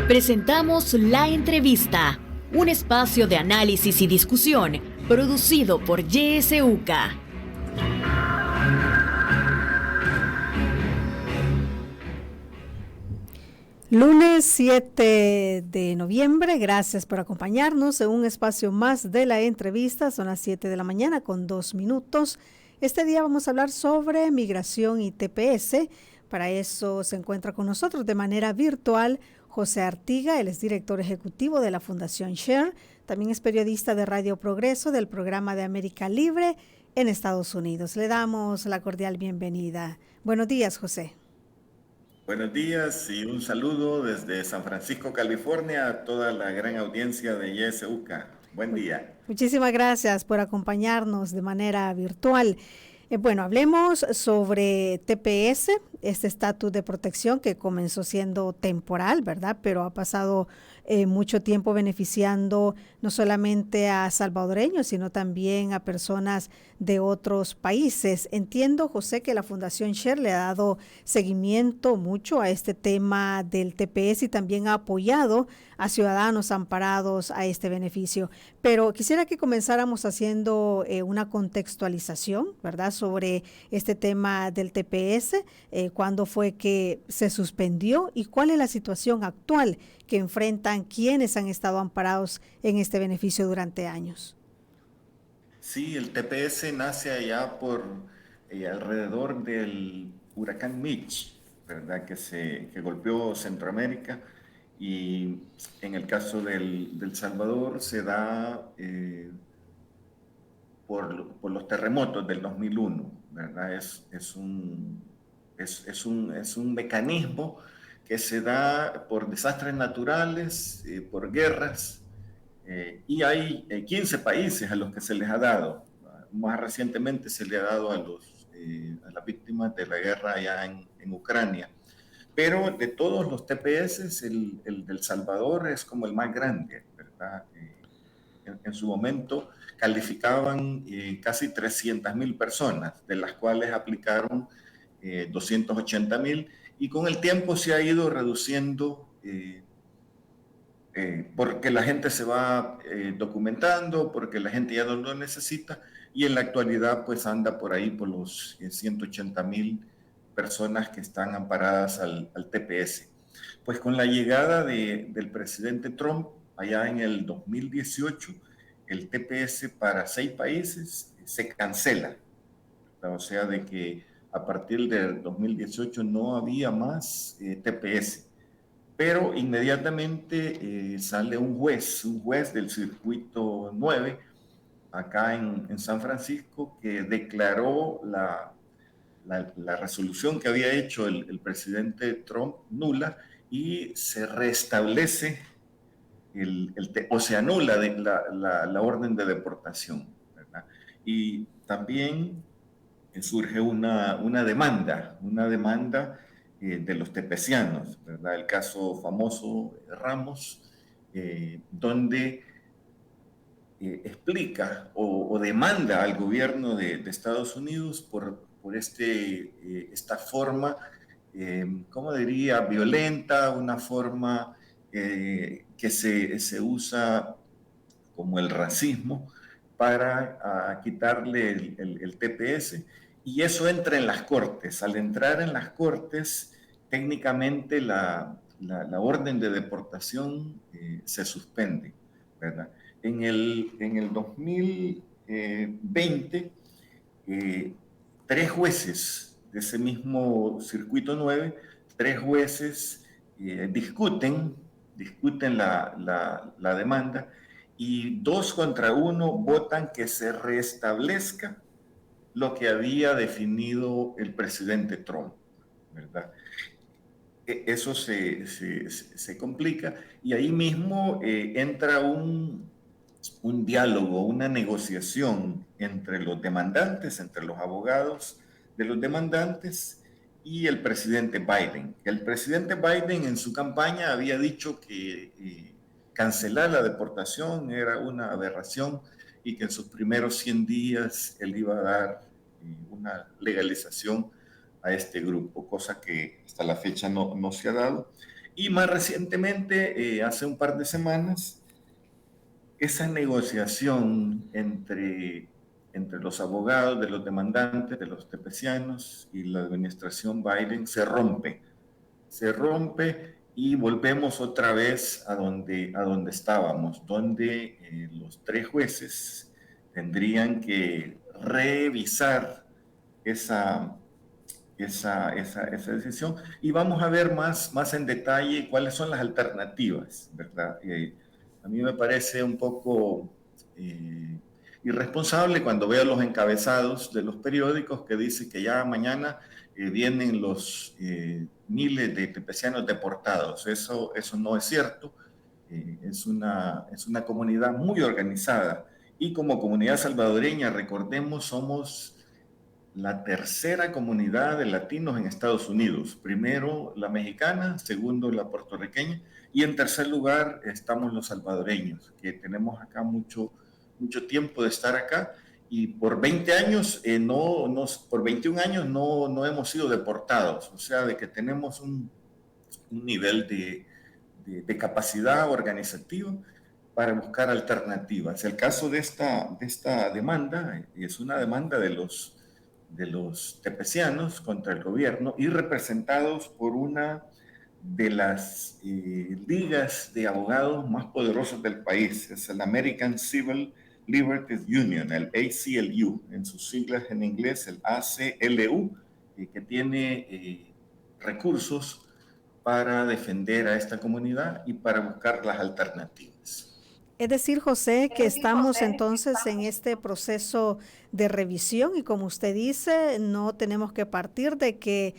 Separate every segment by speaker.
Speaker 1: Presentamos La Entrevista, un espacio de análisis y discusión producido por YSUCA.
Speaker 2: Lunes 7 de noviembre, gracias por acompañarnos en un espacio más de La Entrevista. Son las 7 de la mañana con 2 minutos. Este día vamos a hablar sobre migración y TPS. Para eso se encuentra con nosotros de manera virtual José Artiga. Él es director ejecutivo de la Fundación Share. También es periodista de Radio Progreso del programa de América Libre en Estados Unidos. Le damos la cordial bienvenida. Buenos días, José.
Speaker 3: Buenos días y un saludo desde San Francisco, California, a toda la gran audiencia de YSUCA. Buen día.
Speaker 2: Muchísimas gracias por acompañarnos de manera virtual. Bueno, hablemos sobre TPS, este estatus de protección que comenzó siendo temporal, ¿verdad? Pero ha pasado mucho tiempo beneficiando no solamente a salvadoreños, sino también a personas de otros países. Entiendo, José, que la Fundación Share le ha dado seguimiento mucho a este tema del TPS y también ha apoyado a ciudadanos amparados a este beneficio. Pero quisiera que comenzáramos haciendo una contextualización, ¿verdad?, sobre este tema del TPS, cuándo fue que se suspendió y cuál es la situación actual que enfrentan quienes han estado amparados en este beneficio durante años.
Speaker 3: Sí, el TPS nace allá por alrededor del huracán Mitch, ¿verdad? Que golpeó Centroamérica, y en el caso del Salvador se da por los terremotos del 2001, ¿verdad? Es un mecanismo que se da por desastres naturales, por guerras, y hay 15 países a los que se les ha dado. Más recientemente se le ha dado a las víctimas de la guerra allá en Ucrania. Pero de todos los TPS, el del Salvador es como el más grande, ¿verdad? En su momento calificaban casi 300,000 personas, de las cuales aplicaron 280,000, y con el tiempo se ha ido reduciendo porque la gente se va documentando, porque la gente ya no lo necesita, y en la actualidad pues anda por ahí por los 180,000 personas que están amparadas al TPS. Pues con la llegada del presidente Trump allá en el 2018, el TPS para 6 países se cancela. O sea, de que a partir del 2018 no había más TPS. Pero inmediatamente sale un juez del circuito 9, acá en San Francisco, que declaró la resolución que había hecho el presidente Trump nula, y se restablece o se anula la orden de deportación, ¿verdad? Y también surge una demanda de los tepecianos, ¿verdad? El caso famoso Ramos, donde explica o demanda al gobierno de Estados Unidos por esta forma, ¿cómo diría?, violenta, una forma que se usa como el racismo para quitarle el TPS, y eso entra en las cortes. Al entrar en las cortes, técnicamente la orden de deportación se suspende, ¿verdad? En el 2020, 3 jueces de ese mismo circuito 9, 3 jueces discuten la demanda, y 2-1 votan que se restablezca lo que había definido el presidente Trump, ¿verdad? Eso se complica, y ahí mismo entra un diálogo, una negociación entre los demandantes, entre los abogados de los demandantes y el presidente Biden. El presidente Biden en su campaña había dicho que cancelar la deportación era una aberración, y que en sus primeros 100 días él iba a dar una legalización a este grupo, cosa que hasta la fecha no se ha dado. Y más recientemente, hace un par de semanas, esa negociación entre los abogados de los demandantes, de los tepecianos y la administración Biden se rompe y volvemos otra vez a donde estábamos, donde los 3 jueces tendrían que revisar esa, esa decisión y vamos a ver más en detalle cuáles son las alternativas, ¿verdad? A mí me parece un poco irresponsable cuando veo los encabezados de los periódicos que dicen que ya mañana vienen los miles de tepecianos deportados. Eso no es cierto. Es una comunidad muy organizada y como comunidad salvadoreña, recordemos, somos la tercera comunidad de latinos en Estados Unidos. Primero la mexicana, segundo la puertorriqueña y en tercer lugar estamos los salvadoreños, que tenemos acá mucho tiempo de estar acá y por 20 años, por 21 años no hemos sido deportados, o sea, de que tenemos un nivel de capacidad organizativa para buscar alternativas. El caso de esta demanda es una demanda de los tepecianos contra el gobierno y representados por una de las ligas de abogados más poderosas del país. Es el American Civil Liberties Union, el ACLU, en sus siglas en inglés, el ACLU, que tiene recursos para defender a esta comunidad y para buscar las alternativas.
Speaker 2: Es decir, José, que estamos entonces en este proceso de revisión y como usted dice, no tenemos que partir de que,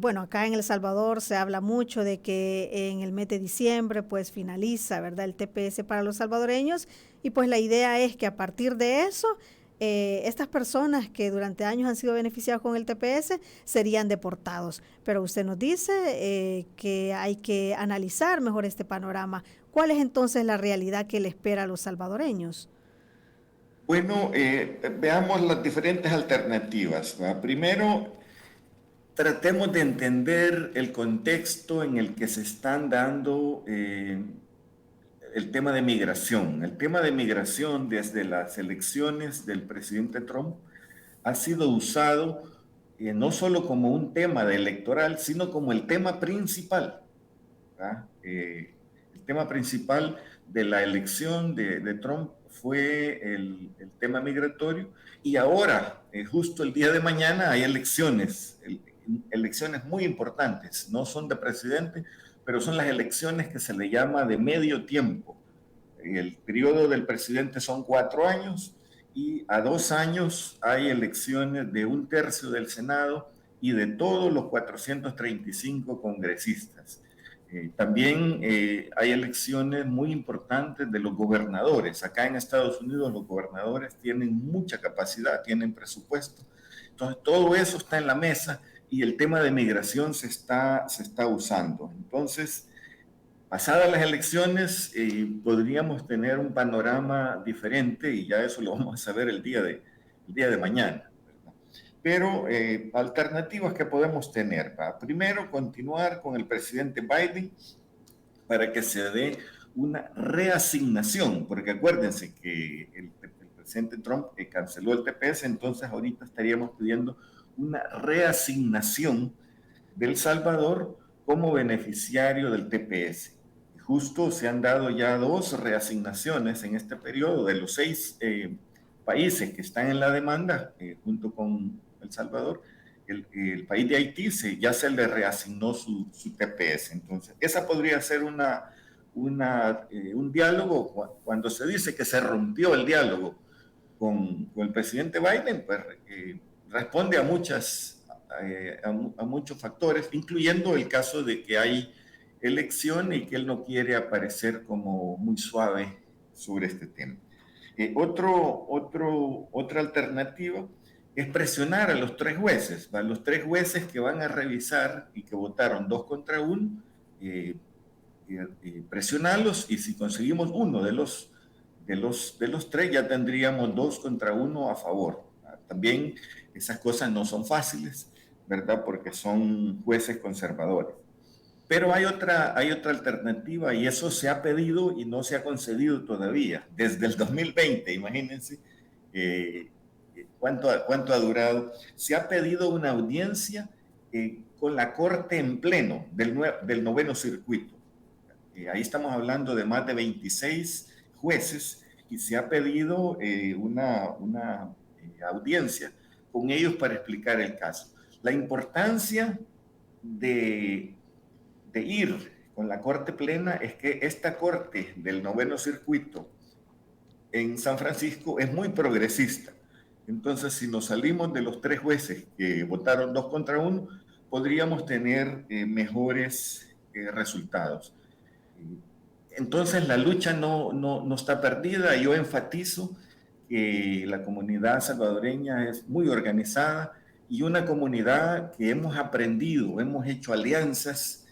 Speaker 2: bueno, acá en El Salvador se habla mucho de que en el mes de diciembre pues finaliza, ¿verdad?, el TPS para los salvadoreños y pues la idea es que a partir de eso, estas personas que durante años han sido beneficiados con el TPS serían deportados. Pero usted nos dice que hay que analizar mejor este panorama. ¿Cuál es entonces la realidad que le espera a los salvadoreños?
Speaker 3: Bueno, veamos las diferentes alternativas, ¿verdad? Primero, tratemos de entender el contexto en el que se están dando el tema de migración. El tema de migración desde las elecciones del presidente Trump ha sido usado no solo como un tema electoral, sino como el tema principal, ¿verdad? El tema principal de la elección de Trump fue el tema migratorio y ahora, justo el día de mañana, hay elecciones muy importantes, no son de presidente, pero son las elecciones que se le llama de medio tiempo. El periodo del presidente son 4 años y a 2 años hay elecciones de 1/3 del Senado y de todos los 435 congresistas. También hay elecciones muy importantes de los gobernadores. Acá en Estados Unidos los gobernadores tienen mucha capacidad, tienen presupuesto. Entonces todo eso está en la mesa y el tema de migración se está usando. Entonces, pasadas las elecciones, podríamos tener un panorama diferente y ya eso lo vamos a saber el día de mañana. Pero alternativas que podemos tener. Primero, continuar con el presidente Biden para que se dé una reasignación, porque acuérdense que el presidente Trump canceló el TPS, entonces ahorita estaríamos pidiendo una reasignación de El Salvador como beneficiario del TPS. Justo se han dado ya 2 reasignaciones en este periodo de los 6 países que están en la demanda, junto con El Salvador. El país de Haití ya se le reasignó su TPS. Entonces, esa podría ser un diálogo. Cuando se dice que se rompió el diálogo con el presidente Biden, pues responde a muchos factores, incluyendo el caso de que hay elecciones y que él no quiere aparecer como muy suave sobre este tema. Otra alternativa es presionar a los 3 jueces, a los 3 jueces que van a revisar y que votaron 2 contra 1, presionarlos y si conseguimos uno de los 3 ya tendríamos 2 contra 1 a favor. También esas cosas no son fáciles, ¿verdad? Porque son jueces conservadores. Pero hay otra alternativa y eso se ha pedido y no se ha concedido todavía, desde el 2020, imagínense cuánto ha durado. Se ha pedido una audiencia con la Corte en pleno del noveno circuito. Ahí estamos hablando de más de 26 jueces y se ha pedido una audiencia con ellos para explicar el caso. La importancia de ir con la Corte plena es que esta Corte del noveno circuito en San Francisco es muy progresista. Entonces, si nos salimos de los 3 jueces que votaron 2 contra 1, podríamos tener mejores resultados. Entonces, la lucha no está perdida. Yo enfatizo que la comunidad salvadoreña es muy organizada y una comunidad que hemos aprendido, hemos hecho alianzas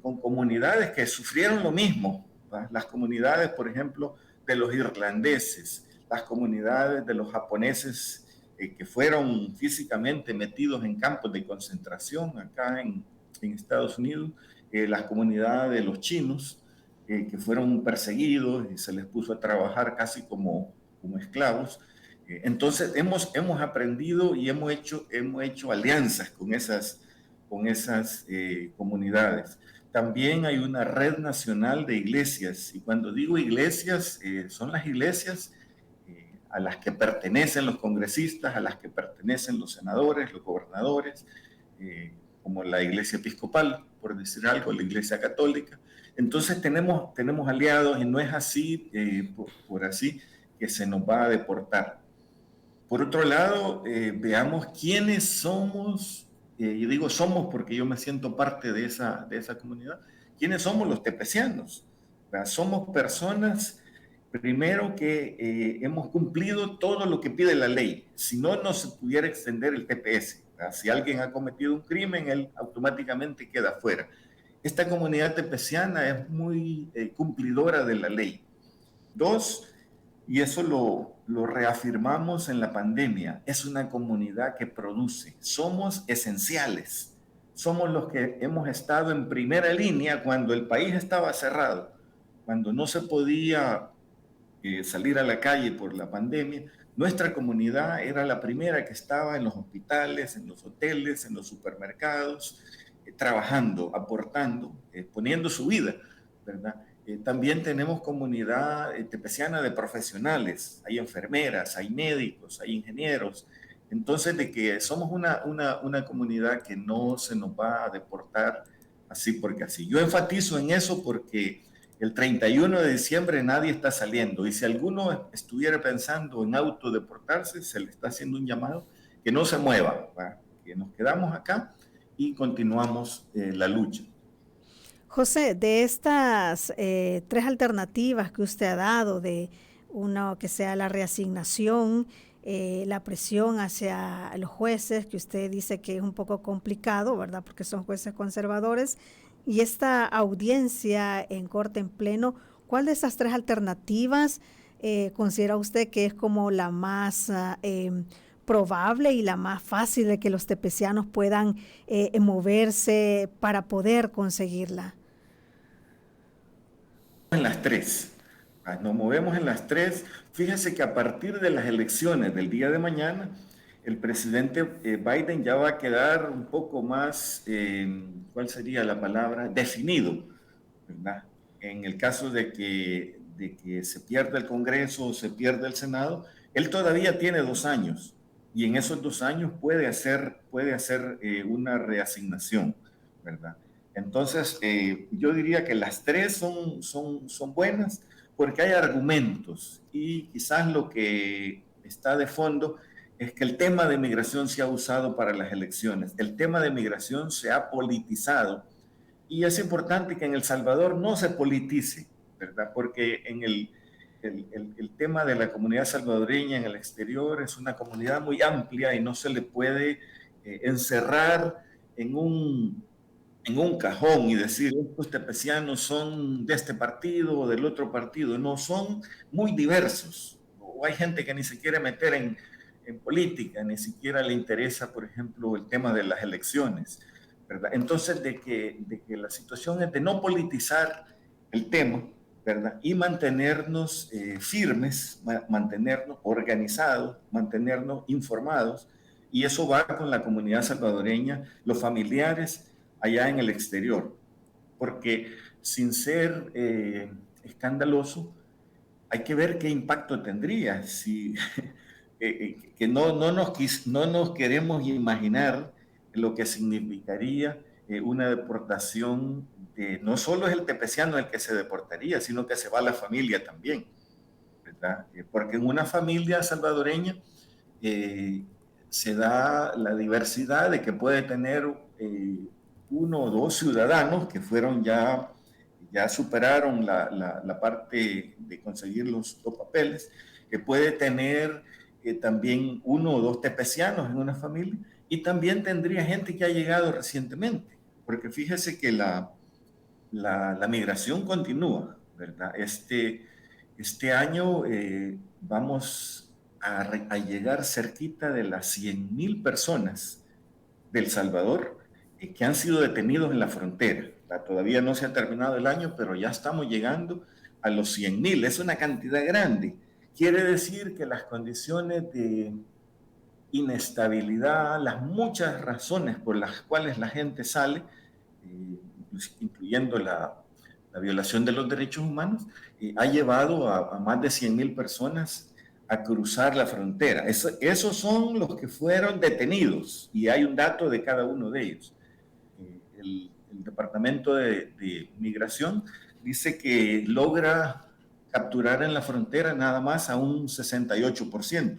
Speaker 3: con comunidades que sufrieron lo mismo, ¿va? Las comunidades, por ejemplo, de los irlandeses, las comunidades de los japoneses que fueron físicamente metidos en campos de concentración acá en Estados Unidos, las comunidades de los chinos que fueron perseguidos y se les puso a trabajar casi como esclavos. Entonces hemos aprendido y hemos hecho alianzas con esas comunidades. También hay una red nacional de iglesias, y cuando digo iglesias, son las iglesias a las que pertenecen los congresistas, a las que pertenecen los senadores, los gobernadores, como la iglesia episcopal, por decir algo, la iglesia católica. Entonces tenemos aliados y no es así, por así, que se nos va a deportar. Por otro lado, veamos quiénes somos. Y digo somos porque yo me siento parte de esa comunidad. ¿Quiénes somos los tepecianos? Somos personas, primero, que hemos cumplido todo lo que pide la ley. Si no, no se pudiera extender el TPS. Si alguien ha cometido un crimen, él automáticamente queda fuera. Esta comunidad tepeciana es muy cumplidora de la ley. 2, y eso lo reafirmamos en la pandemia, es una comunidad que produce. Somos esenciales. Somos los que hemos estado en primera línea cuando el país estaba cerrado, cuando no se podía salir a la calle por la pandemia. Nuestra comunidad era la primera que estaba en los hospitales, en los hoteles, en los supermercados, trabajando, aportando, poniendo su vida, ¿verdad? También tenemos comunidad tepeciana de profesionales, hay enfermeras, hay médicos, hay ingenieros. Entonces, de que somos una comunidad que no se nos va a deportar así porque así. Yo enfatizo en eso porque el 31 de diciembre nadie está saliendo, y si alguno estuviera pensando en autodeportarse, se le está haciendo un llamado que no se mueva, ¿va? Que nos quedamos acá y continuamos la lucha.
Speaker 2: José, de estas 3 alternativas que usted ha dado, de uno que sea la reasignación, la presión hacia los jueces, que usted dice que es un poco complicado, ¿verdad? Porque son jueces conservadores, y esta audiencia en corte en pleno, ¿cuál de esas 3 alternativas considera usted que es como la más probable y la más fácil de que los tepecianos puedan moverse para poder conseguirla?
Speaker 3: En las 3. Nos movemos en las 3. Fíjense que a partir de las elecciones del día de mañana, el presidente Biden ya va a quedar un poco más, ¿cuál sería la palabra? Definido, ¿verdad? En el caso de que se pierda el Congreso o se pierda el Senado, él todavía tiene 2 años y en esos 2 años puede hacer una reasignación, ¿verdad? Entonces, yo diría que las 3 son buenas porque hay argumentos, y quizás lo que está de fondo es que el tema de migración se ha usado para las elecciones. El tema de migración se ha politizado, y es importante que en El Salvador no se politice, ¿verdad? Porque en el tema de la comunidad salvadoreña en el exterior es una comunidad muy amplia y no se le puede encerrar en un cajón y decir, estos tepecianos son de este partido o del otro partido. No, son muy diversos. O hay gente que ni se quiere meter en política, ni siquiera le interesa, por ejemplo, el tema de las elecciones, ¿verdad? Entonces, de que la situación es de no politizar el tema, ¿verdad? Y mantenernos firmes, mantenernos organizados, mantenernos informados, y eso va con la comunidad salvadoreña, los familiares allá en el exterior, porque sin ser escandaloso, hay que ver qué impacto tendría. Si, que no nos queremos imaginar lo que significaría una deportación de, no solo es el tepeciano el que se deportaría, sino que se va la familia también, ¿verdad? Porque en una familia salvadoreña eh, se da la diversidad de que puede tener uno o dos ciudadanos que fueron ya superaron la parte de conseguir los papeles, que puede tener también uno o dos tepecianos en una familia, y también tendría gente que ha llegado recientemente, porque fíjese que la migración continúa, ¿verdad? Este año vamos a llegar cerquita de las 100,000 personas del Salvador que han sido detenidos en la frontera. Todavía no se ha terminado el año, pero ya estamos llegando a los 100,000. Es una cantidad grande. Quiere decir que las condiciones de inestabilidad, las muchas razones por las cuales la gente sale, incluyendo la violación de los derechos humanos, ha llevado a más de 100,000 personas a cruzar la frontera. Esos son los que fueron detenidos, y hay un dato de cada uno de ellos. El Departamento de Migración dice que logra capturar en la frontera nada más a un 68%.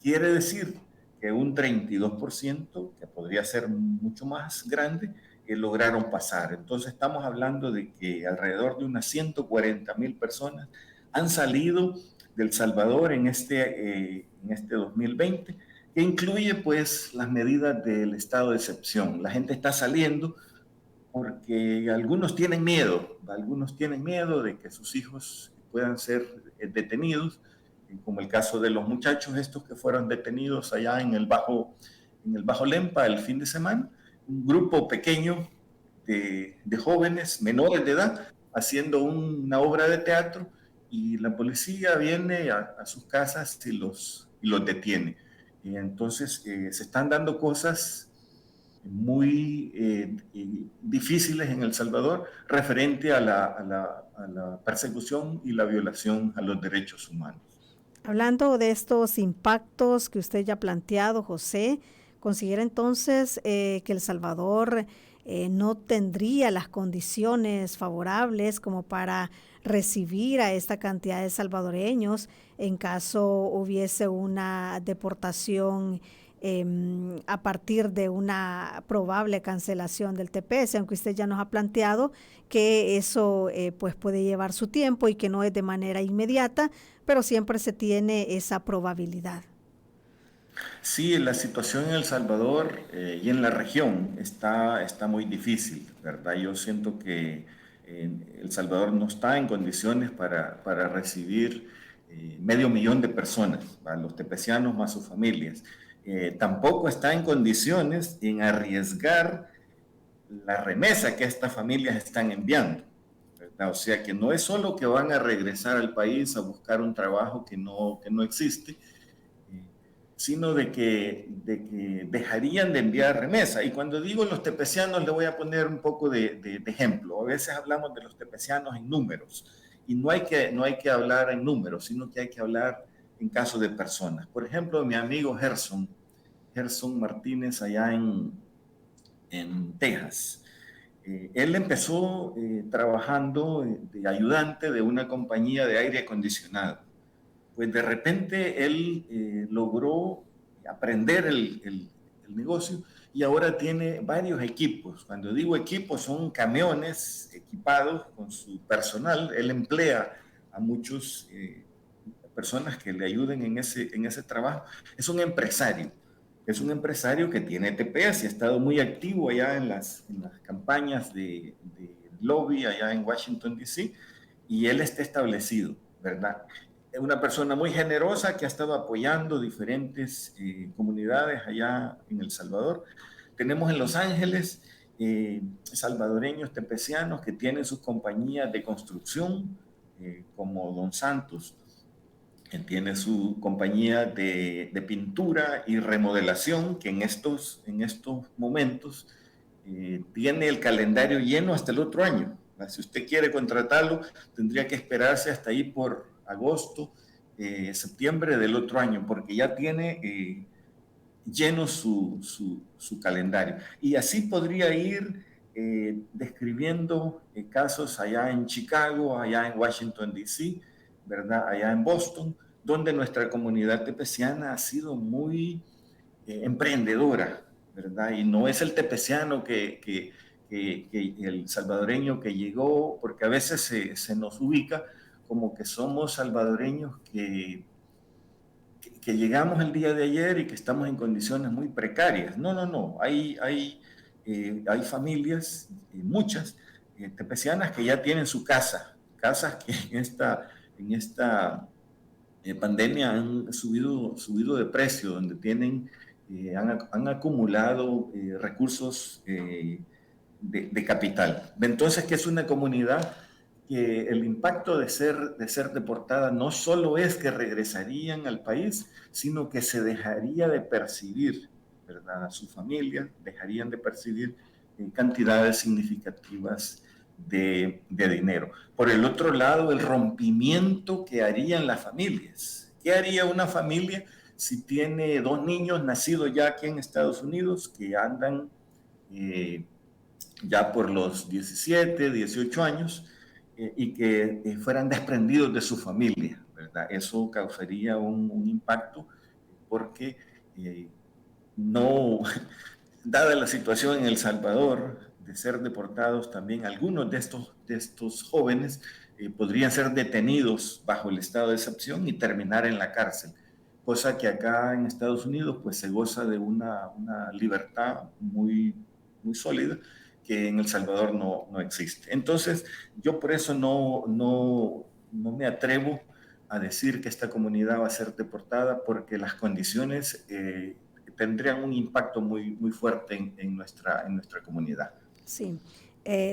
Speaker 3: Quiere decir que un 32%, que podría ser mucho más grande, lograron pasar. Entonces estamos hablando de que alrededor de unas 140,000 personas han salido del Salvador en este 2020, que incluye pues las medidas del estado de excepción. La gente está saliendo porque algunos tienen miedo de que sus hijos puedan ser detenidos, como el caso de los muchachos estos que fueron detenidos allá en el Bajo Lempa el fin de semana, un grupo pequeño de jóvenes menores de edad haciendo una obra de teatro, y la policía viene a sus casas y los detiene. Y entonces se están dando cosas muy difíciles en El Salvador referente a la persecución y la violación a los derechos humanos.
Speaker 2: Hablando de estos impactos que usted ya ha planteado, José, ¿considera entonces que El Salvador no tendría las condiciones favorables como para recibir a esta cantidad de salvadoreños en caso hubiese una deportación a partir de una probable cancelación del TPS, aunque usted ya nos ha planteado que eso pues puede llevar su tiempo y que no es de manera inmediata, pero siempre se tiene esa probabilidad?
Speaker 3: Sí, la situación en El Salvador y en la región está muy difícil, ¿verdad? Yo siento que El Salvador no está en condiciones para recibir 500,000 de personas, ¿va? Los tepecianos más sus familias. Tampoco está en condiciones en arriesgar la remesa que estas familias están enviando, ¿verdad? O sea que no es solo que van a regresar al país a buscar un trabajo que no existe, sino de que dejarían de enviar remesa. Y cuando digo los tepecianos, le voy a poner un poco de ejemplo. A veces hablamos de los tepecianos en números, y no hay que hablar en números, sino que hay que hablar en caso de personas. Por ejemplo, mi amigo Gerson Martínez, allá en Texas. Él empezó trabajando de ayudante de una compañía de aire acondicionado. Pues de repente él logró aprender el negocio, y ahora tiene varios equipos. Cuando digo equipos, son camiones equipados con su personal. Él emplea a muchas personas que le ayuden en ese trabajo. Es un empresario que tiene TPS y ha estado muy activo allá en las campañas de lobby allá en Washington, D.C., y él está establecido, ¿verdad? Es una persona muy generosa que ha estado apoyando diferentes comunidades allá en El Salvador. Tenemos en Los Ángeles salvadoreños tepecianos que tienen sus compañías de construcción, como Don Santos, que tiene su compañía de pintura y remodelación, que en estos momentos tiene el calendario lleno hasta el otro año. Si usted quiere contratarlo, tendría que esperarse hasta ahí por agosto, septiembre del otro año, porque ya tiene lleno su calendario. Y así podría ir describiendo casos allá en Chicago, allá en Washington, D.C., ¿verdad? Allá en Boston, donde nuestra comunidad tepeciana ha sido muy emprendedora, ¿verdad? Y no es el tepeciano que el salvadoreño que llegó, porque a veces se nos ubica como que somos salvadoreños que llegamos el día de ayer y que estamos en condiciones muy precarias. No, no, no. Hay familias, muchas, tepecianas que ya tienen su casa, casas que en esta pandemia han subido de precio, donde han acumulado recursos de capital. Entonces, que es una comunidad que el impacto de ser deportada no solo es que regresarían al país, sino que se dejaría de percibir, ¿verdad? A su familia dejarían de percibir cantidades significativas de dinero. Por el otro lado, el rompimiento que harían las familias. ¿Qué haría una familia si tiene 2 niños nacidos ya aquí en Estados Unidos que andan ya por los 17, 18 años y que fueran desprendidos de su familia, ¿verdad? Eso causaría un impacto porque no, dada la situación en El Salvador de ser deportados también, algunos de estos jóvenes podrían ser detenidos bajo el estado de excepción y terminar en la cárcel, cosa que acá en Estados Unidos pues se goza de una libertad muy, muy sólida que en El Salvador no existe. Entonces, yo por eso no me atrevo a decir que esta comunidad va a ser deportada, porque las condiciones tendrían un impacto muy, muy fuerte en nuestra comunidad.
Speaker 2: Sí.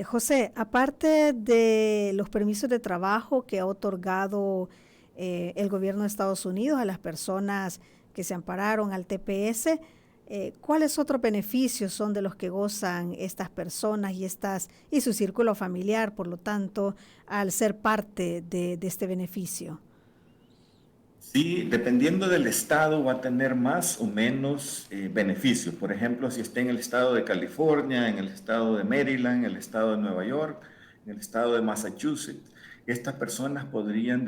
Speaker 2: José, aparte de los permisos de trabajo que ha otorgado el gobierno de Estados Unidos a las personas que se ampararon al TPS, ¿cuáles otros beneficios son de los que gozan estas personas y su círculo familiar, por lo tanto, al ser parte de este beneficio?
Speaker 3: Sí, dependiendo del estado va a tener más o menos beneficios. Por ejemplo, si está en el estado de California, en el estado de Maryland, en el estado de Nueva York, en el estado de Massachusetts, estas personas podrían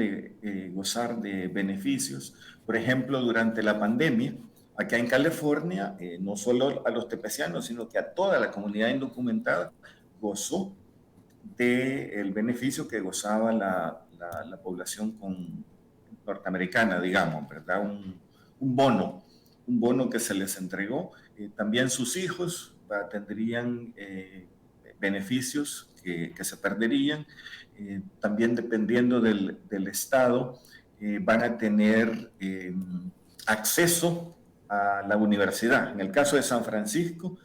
Speaker 3: gozar de beneficios. Por ejemplo, durante la pandemia, acá en California, no solo a los tepecianos, sino que a toda la comunidad indocumentada gozó del beneficio que gozaba la población norteamericana, digamos, ¿verdad? Un bono que se les entregó. También sus hijos tendrían beneficios que se perderían. También dependiendo del estado, van a tener acceso a la universidad. En el caso de San Francisco,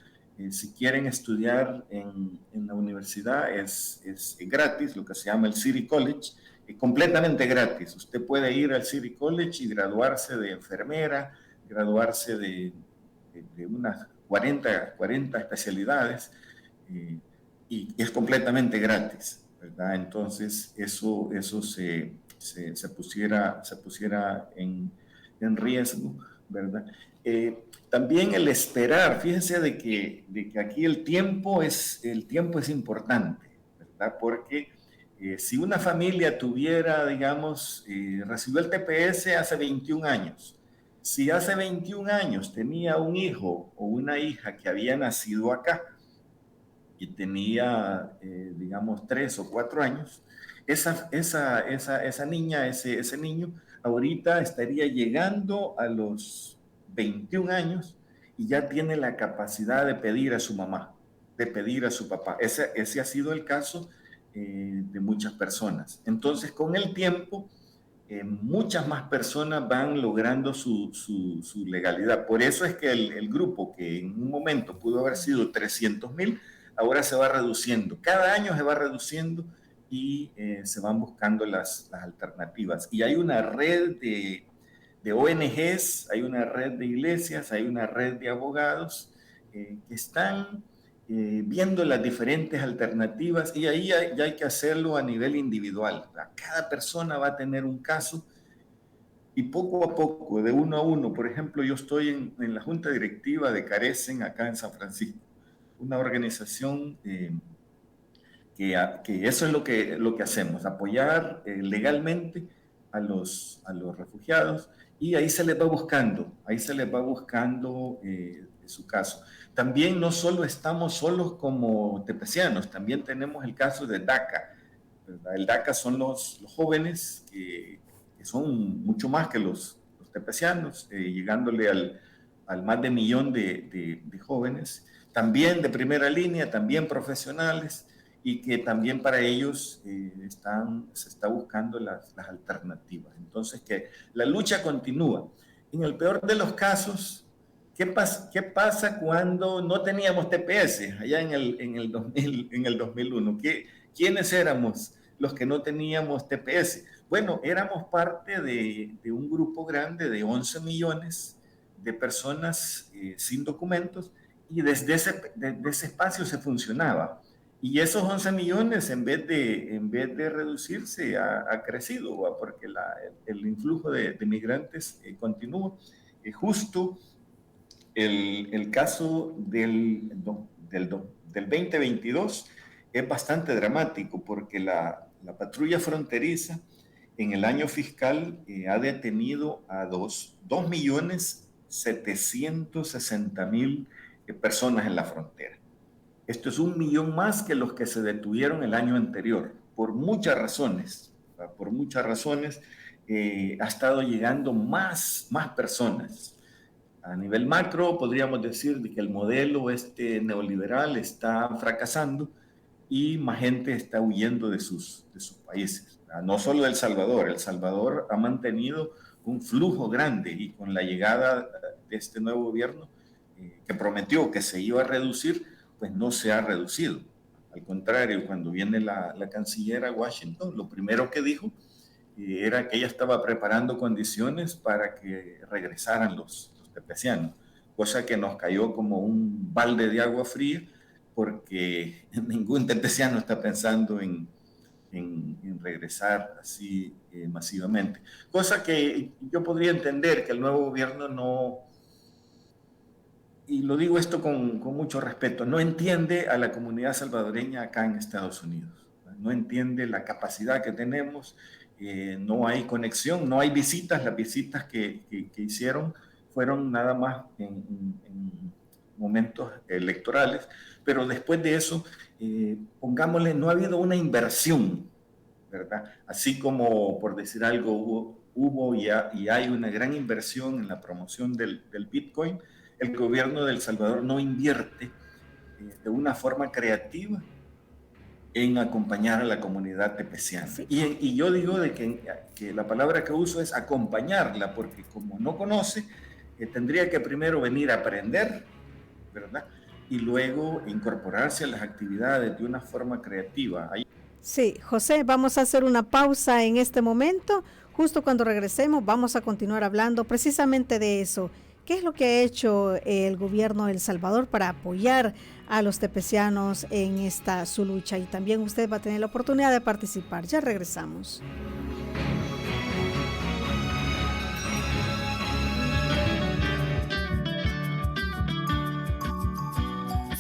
Speaker 3: si quieren estudiar en la universidad es gratis, lo que se llama el City College, completamente gratis. Usted puede ir al City College y graduarse de enfermera, graduarse de unas 40 especialidades, y es completamente gratis, ¿verdad? Entonces eso se pusiera en riesgo, ¿verdad? También el esperar, fíjense de que aquí el tiempo es importante, ¿verdad? Porque si una familia tuviera, digamos, recibió el TPS hace 21 años, si hace 21 años tenía un hijo o una hija que había nacido acá y tenía, digamos, 3 o 4 años, esa niña, ese niño, ahorita estaría llegando a los 21 años y ya tiene la capacidad de pedir a su mamá, de pedir a su papá. Ese ha sido el caso de muchas personas. Entonces, con el tiempo, muchas más personas van logrando su legalidad. Por eso es que el grupo que en un momento pudo haber sido 300,000, ahora se va reduciendo. Cada año se va reduciendo y se van buscando las alternativas. Y hay una red de ONGs, hay una red de iglesias, hay una red de abogados que están viendo las diferentes alternativas, y ahí ya hay que hacerlo a nivel individual. Cada persona va a tener un caso y poco a poco, de uno a uno. Por ejemplo, yo estoy en la junta directiva de Carecen acá en San Francisco, una organización que eso es lo que hacemos, apoyar legalmente a los refugiados, y ahí se les va buscando su caso. También no solo estamos solos como tepecianos, también tenemos el caso de DACA, ¿verdad? El DACA son los jóvenes que son mucho más que los tepecianos, llegándole al más de 1 millón de jóvenes, también de primera línea, también profesionales, y que también para ellos se está buscando las alternativas. Entonces, que la lucha continúa. En el peor de los casos, ¿qué pasa cuando no teníamos TPS allá en el 2001? ¿Quiénes éramos los que no teníamos TPS? Bueno, éramos parte de un grupo grande de 11 millones de personas sin documentos, y desde ese espacio se funcionaba. Y esos 11 millones, en vez de reducirse, ha crecido, porque el influjo de migrantes continúa. Justo el caso del 2022 es bastante dramático, porque la patrulla fronteriza en el año fiscal ha detenido a 2.760.000 personas en la frontera. Esto es 1 millón más que los que se detuvieron el año anterior, por muchas razones. Por muchas razones ha estado llegando más personas. A nivel macro, podríamos decir que el modelo neoliberal está fracasando y más gente está huyendo de sus países. No solo de El Salvador. El Salvador ha mantenido un flujo grande, y con la llegada de este nuevo gobierno que prometió que se iba a reducir, pues no se ha reducido. Al contrario, cuando viene la canciller a Washington, lo primero que dijo era que ella estaba preparando condiciones para que regresaran los tepecianos, cosa que nos cayó como un balde de agua fría, porque ningún tepeciano está pensando en regresar así masivamente. Cosa que yo podría entender que el nuevo gobierno no, y lo digo esto con mucho respeto, no entiende a la comunidad salvadoreña acá en Estados Unidos. No entiende la capacidad que tenemos, no hay conexión, no hay visitas. Las visitas que hicieron fueron nada más en momentos electorales, pero después de eso, pongámosle, no ha habido una inversión, ¿verdad? Así como, por decir algo, hubo y hay una gran inversión en la promoción del Bitcoin. El gobierno de El Salvador no invierte de una forma creativa en acompañar a la comunidad tepeciana. Sí. Y yo digo que la palabra que uso es acompañarla, porque como no conoce, tendría que primero venir a aprender, ¿verdad? Y luego incorporarse a las actividades de una forma creativa.
Speaker 2: Sí, José, vamos a hacer una pausa en este momento. Justo cuando regresemos vamos a continuar hablando precisamente de eso. ¿Qué es lo que ha hecho el gobierno de El Salvador para apoyar a los tepecianos en su lucha? Y también usted va a tener la oportunidad de participar. Ya regresamos.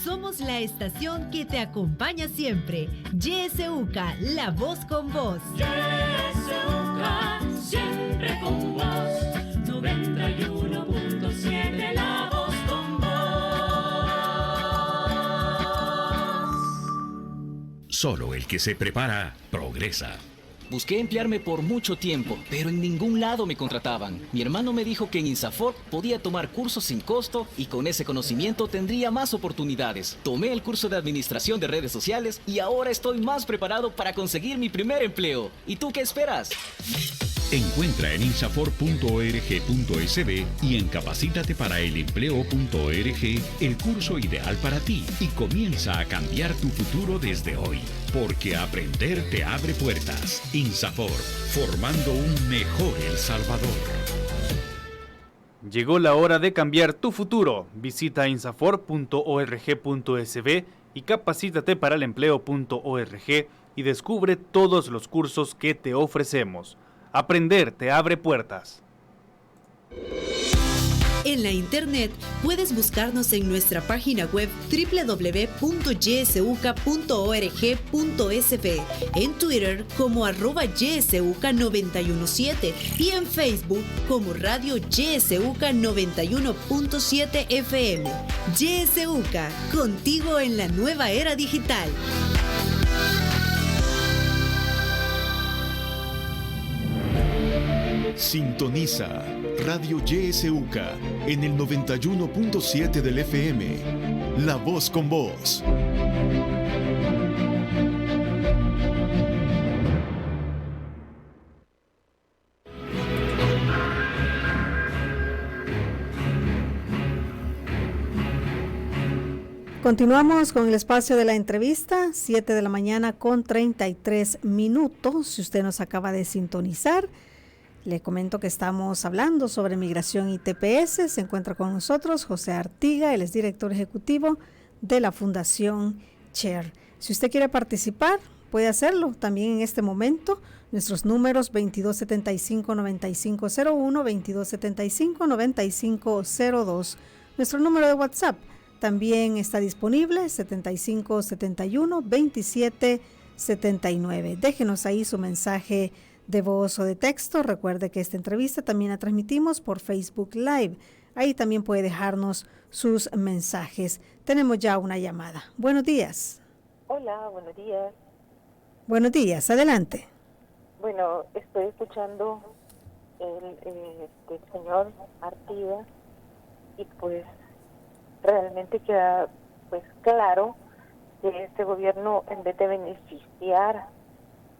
Speaker 1: Somos la estación que te acompaña siempre. YSUCA, la voz con vos.
Speaker 4: YSUCA, siempre con vos. 91.7, la voz con vos.
Speaker 5: Solo el que se prepara, progresa.
Speaker 6: Busqué emplearme por mucho tiempo, pero en ningún lado me contrataban. Mi hermano me dijo que en INSAFORP podía tomar cursos sin costo y con ese conocimiento tendría más oportunidades. Tomé el curso de administración de redes sociales y ahora estoy más preparado para conseguir mi primer empleo. ¿Y tú qué esperas?
Speaker 5: Encuentra en insafor.org.sb y en capacítateparaelempleo.org el curso ideal para ti y comienza a cambiar tu futuro desde hoy. Porque aprender te abre puertas. Insafor, formando un mejor El Salvador.
Speaker 7: Llegó la hora de cambiar tu futuro. Visita insafor.org.sb y capacítateparaelempleo.org y descubre todos los cursos que te ofrecemos. Aprender te abre puertas.
Speaker 8: En la internet puedes buscarnos en nuestra página web www.ysuca.org.sb, en Twitter como @ysuca917 y en Facebook como Radio YSUCA 91.7 FM. YSUCA, contigo en la nueva era digital.
Speaker 9: Sintoniza Radio YSUCA en el 91.7 del FM. La voz con vos.
Speaker 2: Continuamos con el espacio de la entrevista, 7 de la mañana con 33 minutos. Si usted nos acaba de sintonizar, le comento que estamos hablando sobre migración y TPS. Se encuentra con nosotros José Artiga, él es director ejecutivo de la Fundación CHER. Si usted quiere participar, puede hacerlo también en este momento. Nuestros números 2275-9501, 2275-9502. Nuestro número de WhatsApp también está disponible, 7571-2779. Déjenos ahí su mensaje de voz o de texto. Recuerde que esta entrevista también la transmitimos por Facebook Live. Ahí también puede dejarnos sus mensajes. Tenemos ya una llamada. Buenos días.
Speaker 10: Hola, buenos días.
Speaker 2: Buenos días, adelante.
Speaker 10: Bueno, estoy escuchando el señor Artigas y pues realmente queda pues claro que este gobierno, en vez de beneficiar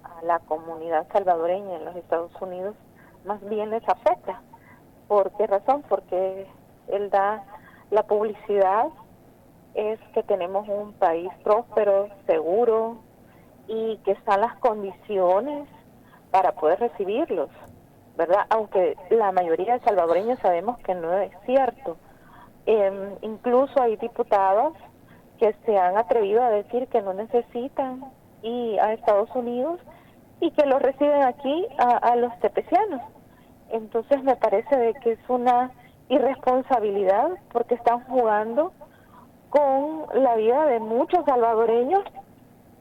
Speaker 10: a la comunidad salvadoreña en los Estados Unidos, más bien les afecta. ¿Por qué razón? Porque él da la publicidad, es que tenemos un país próspero, seguro, y que están las condiciones para poder recibirlos, ¿verdad? Aunque la mayoría de salvadoreños sabemos que no es cierto. Incluso hay diputados que se han atrevido a decir que no necesitan ir a Estados Unidos y que los reciben aquí a los tepecianos. Entonces me parece de que es una irresponsabilidad porque están jugando con la vida de muchos salvadoreños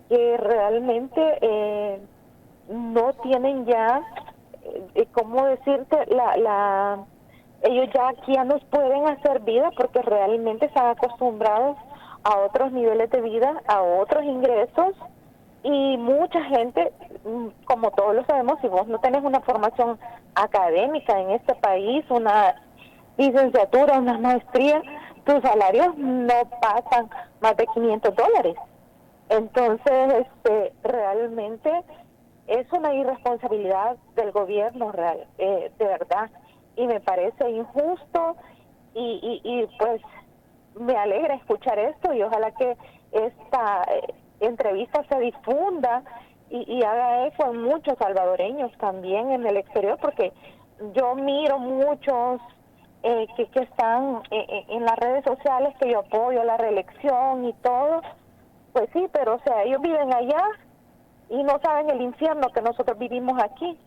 Speaker 10: que realmente no tienen ya, ¿cómo decirte? Ellos ya aquí ya nos pueden hacer vida porque realmente están acostumbrados a otros niveles de vida, a otros ingresos, y mucha gente, como todos lo sabemos, si vos no tenés una formación académica en este país, una licenciatura, una maestría, tus salarios no pasan más de $500. Entonces, realmente es una irresponsabilidad del gobierno real, de verdad, y me parece injusto y pues me alegra escuchar esto y ojalá que esta entrevista se difunda y haga eco en muchos salvadoreños también en el exterior, porque yo miro muchos que están en las redes sociales que yo apoyo la reelección y todo, pues sí, pero o sea, ellos viven allá y no saben el infierno que nosotros vivimos aquí,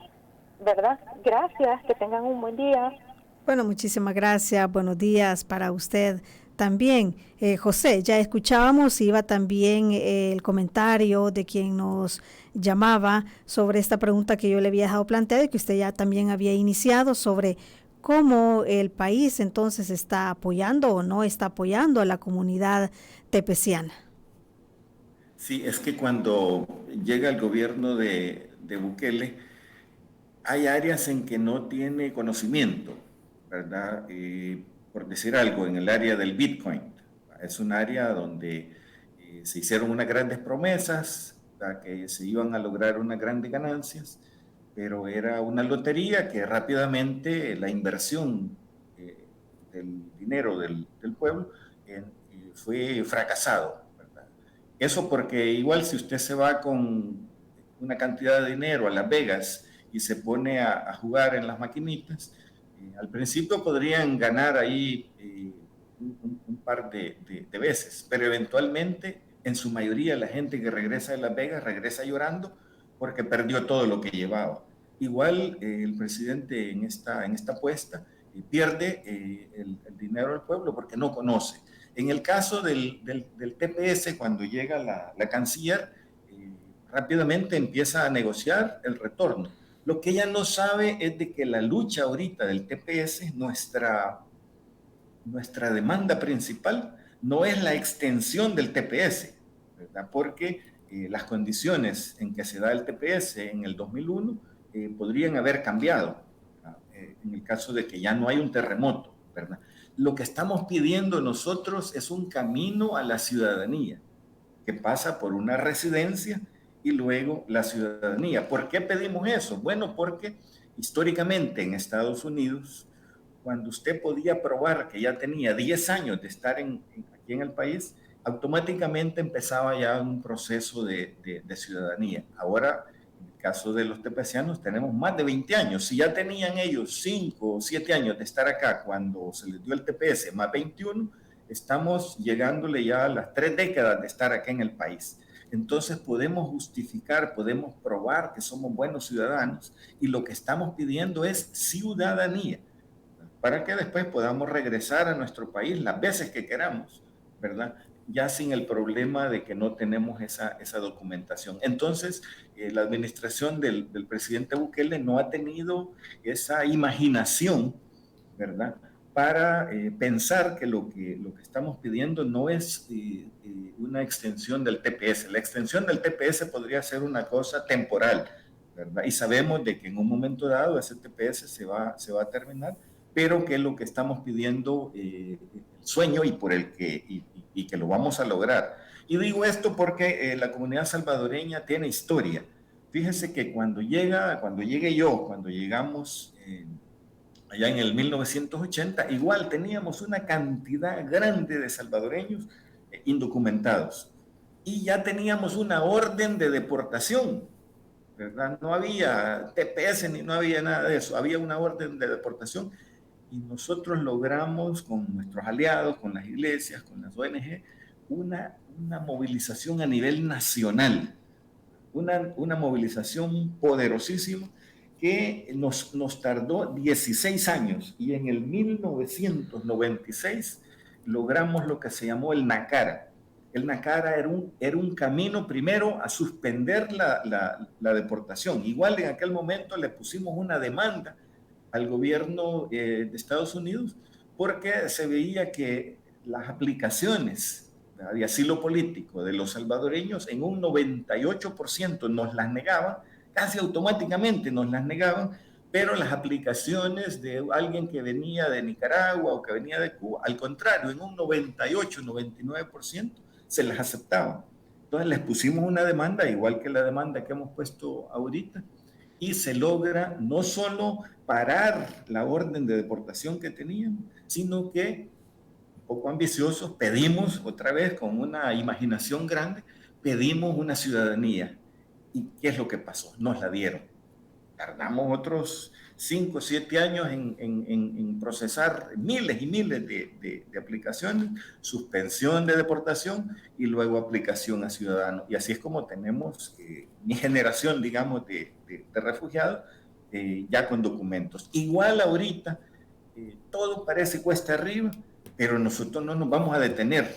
Speaker 10: ¿verdad? Gracias, que tengan un buen día.
Speaker 2: Bueno, muchísimas gracias, buenos días para usted también. José, ya escuchábamos, iba también el comentario de quien nos llamaba sobre esta pregunta que yo le había dejado planteada y que usted ya también había iniciado sobre cómo el país entonces está apoyando o no está apoyando a la comunidad tepeciana.
Speaker 3: Sí, es que cuando llega el gobierno de Bukele, hay áreas en que no tiene conocimiento, ¿verdad? Por decir algo, en el área del Bitcoin, es un área donde se hicieron unas grandes promesas, ¿verdad? Que se iban a lograr unas grandes ganancias, pero era una lotería que rápidamente la inversión del dinero del pueblo fue fracasado, ¿verdad? Eso porque igual si usted se va con una cantidad de dinero a Las Vegas y se pone a jugar en las maquinitas, al principio podrían ganar ahí un par de veces, pero eventualmente, en su mayoría, la gente que regresa de Las Vegas regresa llorando porque perdió todo lo que llevaba. Igual el presidente en esta apuesta pierde el dinero del pueblo porque no conoce. En el caso del TPS, cuando llega la canciller, rápidamente empieza a negociar el retorno. Lo que ella no sabe es de que la lucha ahorita del TPS, nuestra demanda principal, no es la extensión del TPS, ¿verdad? Porque las condiciones en que se da el TPS en el 2001 podrían haber cambiado, en el caso de que ya no hay un terremoto, ¿verdad? Lo que estamos pidiendo nosotros es un camino a la ciudadanía, que pasa por una residencia y luego la ciudadanía. ¿Por qué pedimos eso? Bueno, porque históricamente en Estados Unidos, cuando usted podía probar que ya tenía 10 años de estar aquí en el país, automáticamente empezaba ya un proceso de ciudadanía. Ahora, en el caso de los tepecianos, tenemos más de 20 años. Si ya tenían ellos 5 o 7 años de estar acá cuando se les dio el TPS, más 21, estamos llegándole ya a las 3 décadas de estar acá en el país. Entonces podemos justificar, podemos probar que somos buenos ciudadanos y lo que estamos pidiendo es ciudadanía, para que después podamos regresar a nuestro país las veces que queramos, ¿verdad? Ya sin el problema de que no tenemos esa documentación. Entonces, la administración del presidente Bukele no ha tenido esa imaginación, ¿verdad?, para pensar que lo que estamos pidiendo no es una extensión del TPS. La extensión del TPS podría ser una cosa temporal, ¿verdad? Y sabemos de que en un momento dado ese TPS se va a terminar, pero que es lo que estamos pidiendo, el sueño y por el que lo vamos a lograr. Y digo esto porque la comunidad salvadoreña tiene historia. Fíjese que cuando llegamos allá en el 1980, igual teníamos una cantidad grande de salvadoreños indocumentados y ya teníamos una orden de deportación, ¿verdad? No había TPS ni no había nada de eso, había una orden de deportación. Y nosotros logramos con nuestros aliados, con las iglesias, con las ONG, una movilización a nivel nacional, una movilización poderosísima que nos tardó 16 años y en el 1996 logramos lo que se llamó el NACARA. El NACARA era un camino primero a suspender la deportación. Igual en aquel momento le pusimos una demanda al gobierno de Estados Unidos porque se veía que las aplicaciones de asilo político de los salvadoreños en un 98% nos las negaban, casi automáticamente nos las negaban, pero las aplicaciones de alguien que venía de Nicaragua o que venía de Cuba, al contrario, en un 98, 99% se las aceptaban. Entonces les pusimos una demanda, igual que la demanda que hemos puesto ahorita, y se logra no solo parar la orden de deportación que teníamos, sino que, un poco ambiciosos, pedimos otra vez con una imaginación grande, pedimos una ciudadanía. ¿Y qué es lo que pasó? Nos la dieron. Tardamos otros 5 o 7 años en procesar miles y miles de aplicaciones, suspensión de deportación y luego aplicación a ciudadanos. Y así es como tenemos mi generación, digamos, de refugiados ya con documentos. Igual ahorita todo parece cuesta arriba, pero nosotros no nos vamos a detener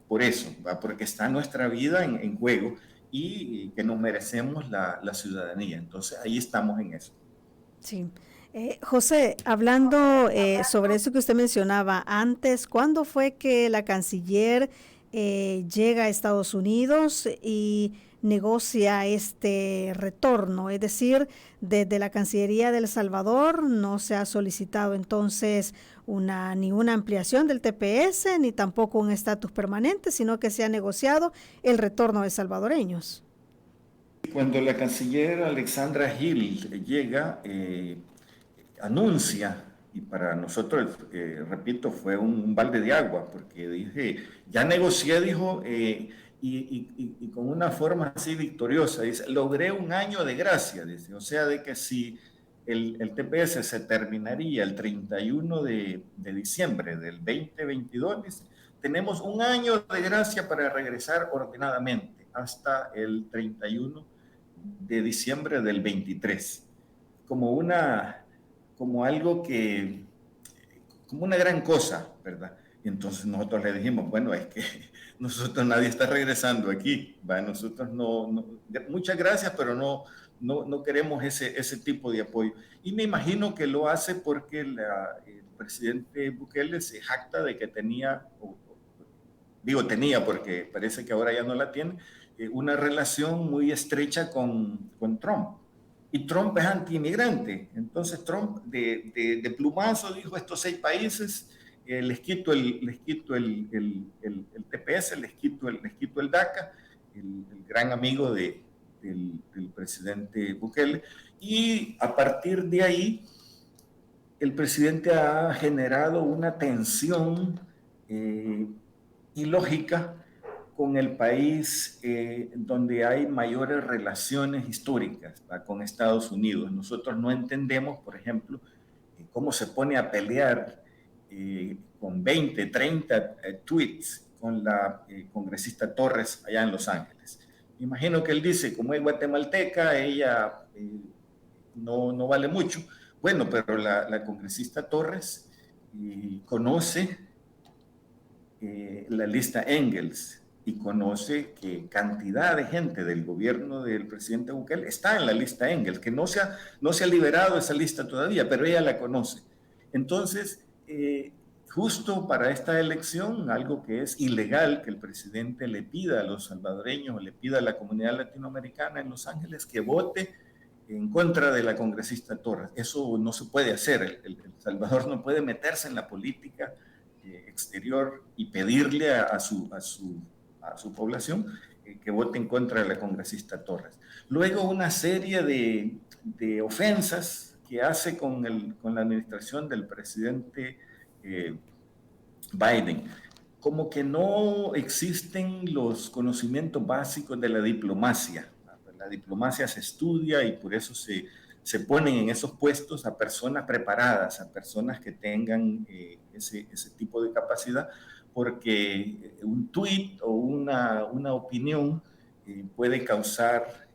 Speaker 3: por eso, ¿va? Porque está nuestra vida en juego y que nos merecemos la ciudadanía. Entonces ahí estamos en eso.
Speaker 2: Sí. José, hablando sobre eso que usted mencionaba antes, ¿cuándo fue que la canciller llega a Estados Unidos y negocia este retorno? Es decir, desde la Cancillería de El Salvador no se ha solicitado entonces ni una ampliación del TPS, ni tampoco un estatus permanente, sino que se ha negociado el retorno de salvadoreños.
Speaker 3: cuando la canciller Alexandra Hill llega, anuncia, y para nosotros, repito, fue un balde de agua, porque dije, ya negocié, dijo, y con una forma así victoriosa, dice, logré un año de gracia, dice, o sea, de que si el TPS se terminaría el 31 de diciembre del 2022, dice, tenemos un año de gracia para regresar ordenadamente hasta el 31 de diciembre del 23, como algo que, como una gran cosa, ¿verdad? Y entonces nosotros le dijimos, bueno, es que nosotros nadie está regresando aquí, ¿va? Nosotros muchas gracias, pero no queremos ese tipo de apoyo. Y me imagino que lo hace porque el presidente Bukele se jacta de que tenía porque parece que ahora ya no la tiene, una relación muy estrecha con Trump. Y Trump es anti-inmigrante. Entonces Trump de plumazo dijo, estos 6 países, les quito el TPS, les quito el DACA, el gran amigo del presidente Bukele. Y a partir de ahí, el presidente ha generado una tensión ilógica con el país donde hay mayores relaciones históricas, ¿va? Con Estados Unidos. Nosotros no entendemos, por ejemplo, cómo se pone a pelear con 20, 30 tweets con la congresista Torres allá en Los Ángeles. Me imagino que él dice, como es guatemalteca, ella no vale mucho. Bueno, pero la congresista Torres conoce la lista Engels y conoce que cantidad de gente del gobierno del presidente Bukele está en la lista Engels, que no se ha liberado esa lista todavía, pero ella la conoce. Entonces, justo para esta elección, algo que es ilegal, que el presidente le pida a los salvadoreños, le pida a la comunidad latinoamericana en Los Ángeles que vote en contra de la congresista Torres. Eso no se puede hacer. El Salvador no puede meterse en la política exterior y pedirle a su población que vote en contra de la congresista Torres. Luego una serie de ofensas que hace con la administración del presidente Biden, como que no existen los conocimientos básicos de la diplomacia. La diplomacia se estudia y por eso se ponen en esos puestos a personas preparadas, a personas que tengan ese tipo de capacidad, porque un tuit o una opinión puede causar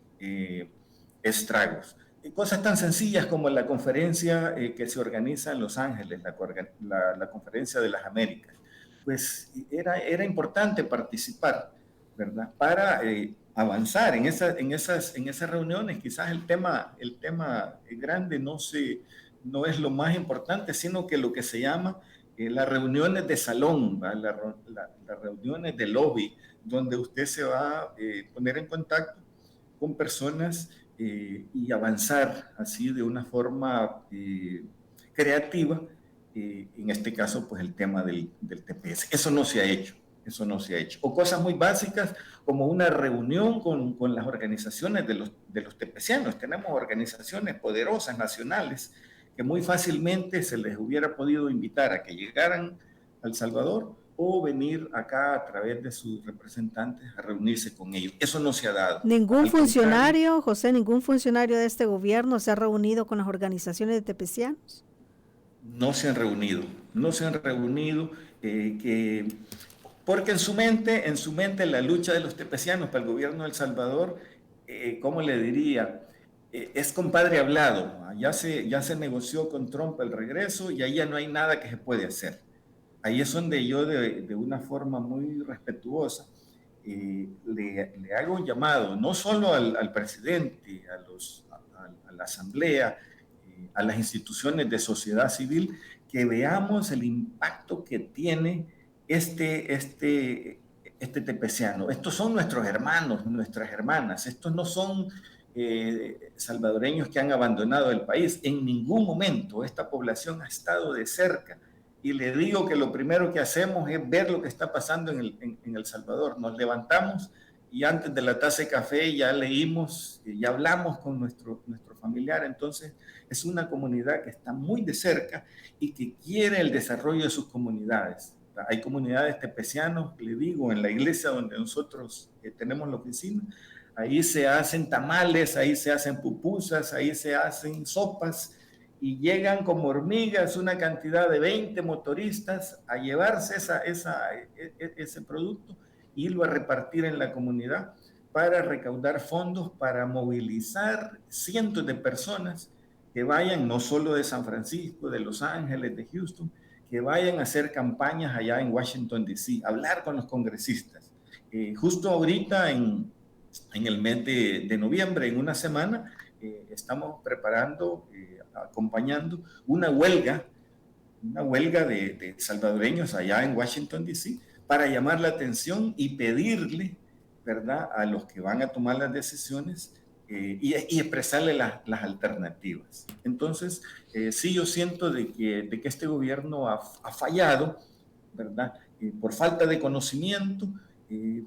Speaker 3: estragos. Cosas tan sencillas como la conferencia que se organiza en Los Ángeles, la Conferencia de las Américas. Pues era importante participar, ¿verdad? Para avanzar en esas reuniones. Quizás el tema grande no es lo más importante, sino que lo que se llama las reuniones de salón, las reuniones de lobby, donde usted se va a poner en contacto con personas y avanzar así de una forma creativa, en este caso pues el tema del TPS. Eso no se ha hecho. O cosas muy básicas como una reunión con las organizaciones de los tepecianos. Tenemos organizaciones poderosas, nacionales, que muy fácilmente se les hubiera podido invitar a que llegaran a El Salvador o venir acá a través de sus representantes a reunirse con ellos. Eso no se ha dado.
Speaker 2: ¿Ningún funcionario, José, ningún funcionario de este gobierno se ha reunido con las organizaciones de tepecianos?
Speaker 3: No se han reunido, porque en su mente la lucha de los tepecianos para el gobierno de El Salvador, ¿cómo le diría? Es compadre hablado. Ya se negoció con Trump el regreso y ahí ya no hay nada que se puede hacer. Ahí es donde yo de una forma muy respetuosa le hago un llamado, no solo al presidente, a la asamblea, a las instituciones de sociedad civil, que veamos el impacto que tiene este tepeciano. Estos son nuestros hermanos, nuestras hermanas. Estos no son salvadoreños que han abandonado el país. En ningún momento esta población ha estado de cerca. Y le digo que lo primero que hacemos es ver lo que está pasando en El Salvador. Nos levantamos y antes de la taza de café ya leímos, ya hablamos con nuestro familiar. Entonces es una comunidad que está muy de cerca y que quiere el desarrollo de sus comunidades. Hay comunidades tepecianas, le digo, en la iglesia donde nosotros tenemos la oficina, ahí se hacen tamales, ahí se hacen pupusas, ahí se hacen sopas, y llegan como hormigas una cantidad de 20 motoristas a llevarse ese producto y irlo a repartir en la comunidad para recaudar fondos, para movilizar cientos de personas que vayan, no solo de San Francisco, de Los Ángeles, de Houston, que vayan a hacer campañas allá en Washington, D.C., hablar con los congresistas. Justo ahorita, en el mes de noviembre, en una semana, estamos preparando, acompañando una huelga de salvadoreños allá en Washington, D.C., para llamar la atención y pedirle, ¿verdad?, a los que van a tomar las decisiones y expresarle las alternativas. Entonces, sí, yo siento de que este gobierno ha fallado, ¿verdad?, por falta de conocimiento,